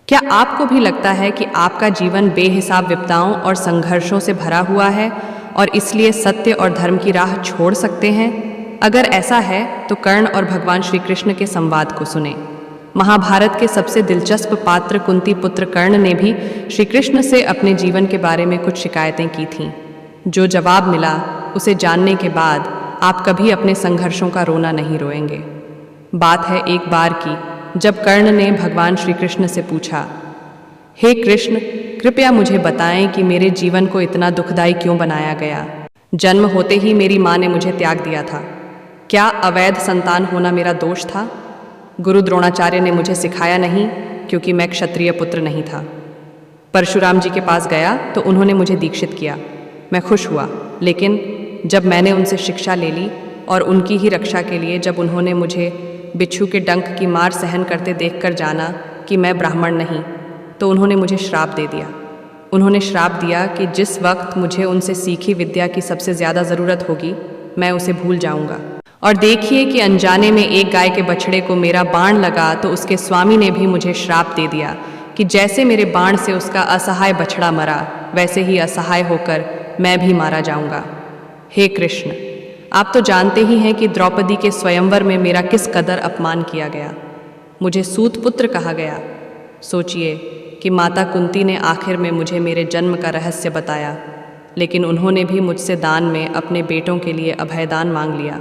क्या आपको भी लगता है कि आपका जीवन बेहिसाब विपदाओं और संघर्षों से भरा हुआ है और इसलिए सत्य और धर्म की राह छोड़ सकते हैं? अगर ऐसा है तो कर्ण और भगवान श्री कृष्ण के संवाद को सुने। महाभारत के सबसे दिलचस्प पात्र कुंती पुत्र कर्ण ने भी श्री कृष्ण से अपने जीवन के बारे में कुछ शिकायतें की थीं। जो जवाब मिला उसे जानने के बाद आप कभी अपने संघर्षों का रोना नहीं रोएंगे। बात है एक बार की, जब कर्ण ने भगवान श्री कृष्ण से पूछा, हे कृष्ण, कृपया मुझे बताएं कि मेरे जीवन को इतना दुखदाई क्यों बनाया गया। जन्म होते ही मेरी माँ ने मुझे त्याग दिया था। क्या अवैध संतान होना मेरा दोष था? गुरु द्रोणाचार्य ने मुझे सिखाया नहीं क्योंकि मैं क्षत्रिय पुत्र नहीं था। परशुराम जी के पास गया तो उन्होंने मुझे दीक्षित किया। मैं खुश हुआ, लेकिन जब मैंने उनसे शिक्षा ले ली और उनकी ही रक्षा के लिए जब उन्होंने मुझे बिच्छू के डंक की मार सहन करते देखकर जाना कि मैं ब्राह्मण नहीं, तो उन्होंने मुझे श्राप दे दिया। उन्होंने श्राप दिया कि जिस वक्त मुझे उनसे सीखी विद्या की सबसे ज़्यादा ज़रूरत होगी, मैं उसे भूल जाऊंगा। और देखिए कि अनजाने में एक गाय के बछड़े को मेरा बाण लगा तो उसके स्वामी ने भी मुझे श्राप दे दिया कि जैसे मेरे बाण से उसका असहाय बछड़ा मरा, वैसे ही असहाय होकर मैं भी मारा जाऊंगा। हे कृष्ण, आप तो जानते ही हैं कि द्रौपदी के स्वयंवर में मेरा किस कदर अपमान किया गया। मुझे सूत पुत्र कहा गया। सोचिए कि माता कुंती ने आखिर में मुझे मेरे जन्म का रहस्य बताया, लेकिन उन्होंने भी मुझसे दान में अपने बेटों के लिए अभयदान मांग लिया।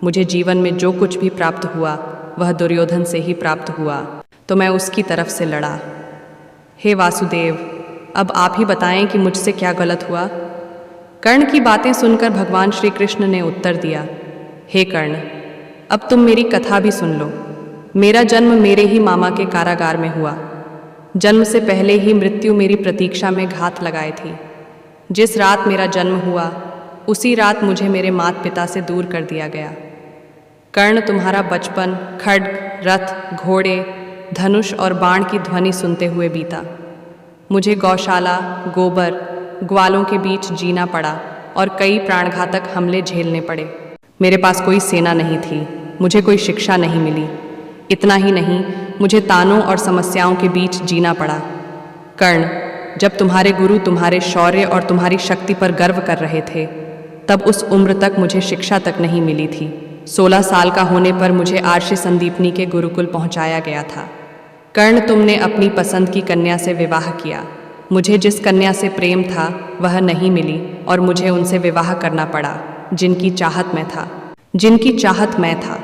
मुझे जीवन में जो कुछ भी प्राप्त हुआ वह दुर्योधन से ही प्राप्त हुआ, तो मैं उसकी तरफ से लड़ा। हे वासुदेव, अब आप ही बताएं कि मुझसे क्या गलत हुआ। कर्ण की बातें सुनकर भगवान श्री कृष्ण ने उत्तर दिया, हे कर्ण, अब तुम मेरी कथा भी सुन लो। मेरा जन्म मेरे ही मामा के कारागार में हुआ। जन्म से पहले ही मृत्यु मेरी प्रतीक्षा में घात लगाए थी। जिस रात मेरा जन्म हुआ उसी रात मुझे मेरे माता पिता से दूर कर दिया गया। कर्ण, तुम्हारा बचपन खड्ग, रथ, घोड़े, धनुष और बाण की ध्वनि सुनते हुए बीता। मुझे गौशाला, गोबर, ग्वालों के बीच जीना पड़ा और कई प्राणघातक हमले झेलने पड़े। मेरे पास कोई सेना नहीं थी, मुझे कोई शिक्षा नहीं मिली। इतना ही नहीं, मुझे तानों और समस्याओं के बीच जीना पड़ा। कर्ण, जब तुम्हारे गुरु तुम्हारे शौर्य और तुम्हारी शक्ति पर गर्व कर रहे थे, तब उस उम्र तक मुझे शिक्षा तक नहीं मिली थी। 16 साल का होने पर मुझे आर्षि संदीपनी के गुरुकुल पहुंचाया गया था। कर्ण, तुमने अपनी पसंद की कन्या से विवाह किया। मुझे जिस कन्या से प्रेम था वह नहीं मिली और मुझे उनसे विवाह करना पड़ा जिनकी चाहत मैं था।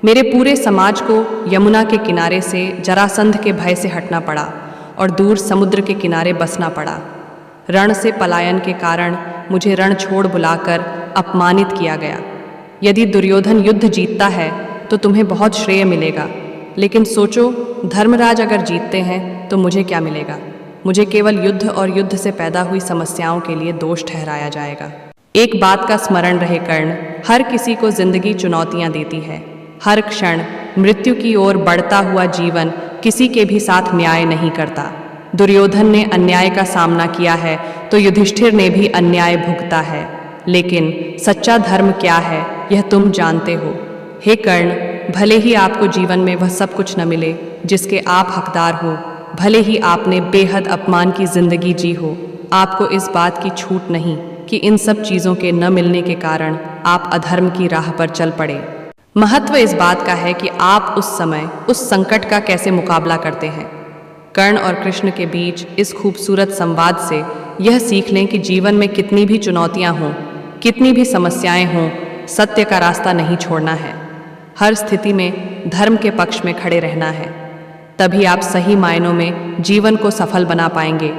मेरे पूरे समाज को यमुना के किनारे से जरासंध के भय से हटना पड़ा और दूर समुद्र के किनारे बसना पड़ा। रण से पलायन के कारण मुझे रण छोड़ बुलाकर अपमानित किया गया। यदि दुर्योधन युद्ध जीतता है तो तुम्हें बहुत श्रेय मिलेगा, लेकिन सोचो, धर्मराज अगर जीतते हैं तो मुझे क्या मिलेगा? मुझे केवल युद्ध और युद्ध से पैदा हुई समस्याओं के लिए दोष ठहराया जाएगा। एक बात का स्मरण रहे कर्ण, हर किसी को जिंदगी चुनौतियां देती है। हर क्षण मृत्यु की ओर बढ़ता हुआ जीवन किसी के भी साथ न्याय नहीं करता। दुर्योधन ने अन्याय का सामना किया है तो युधिष्ठिर ने भी अन्याय भुगता है, लेकिन सच्चा धर्म क्या है यह तुम जानते हो। हे कर्ण, भले ही आपको जीवन में वह सब कुछ न मिले जिसके आप हकदार हो, भले ही आपने बेहद अपमान की जिंदगी जी हो, आपको इस बात की छूट नहीं कि इन सब चीज़ों के न मिलने के कारण आप अधर्म की राह पर चल पड़े। महत्व इस बात का है कि आप उस समय उस संकट का कैसे मुकाबला करते हैं। कर्ण और कृष्ण के बीच इस खूबसूरत संवाद से यह सीख लें कि जीवन में कितनी भी चुनौतियां हों, कितनी भी समस्याएं हों, सत्य का रास्ता नहीं छोड़ना है। हर स्थिति में धर्म के पक्ष में खड़े रहना है, तभी आप सही मायनों में जीवन को सफल बना पाएंगे।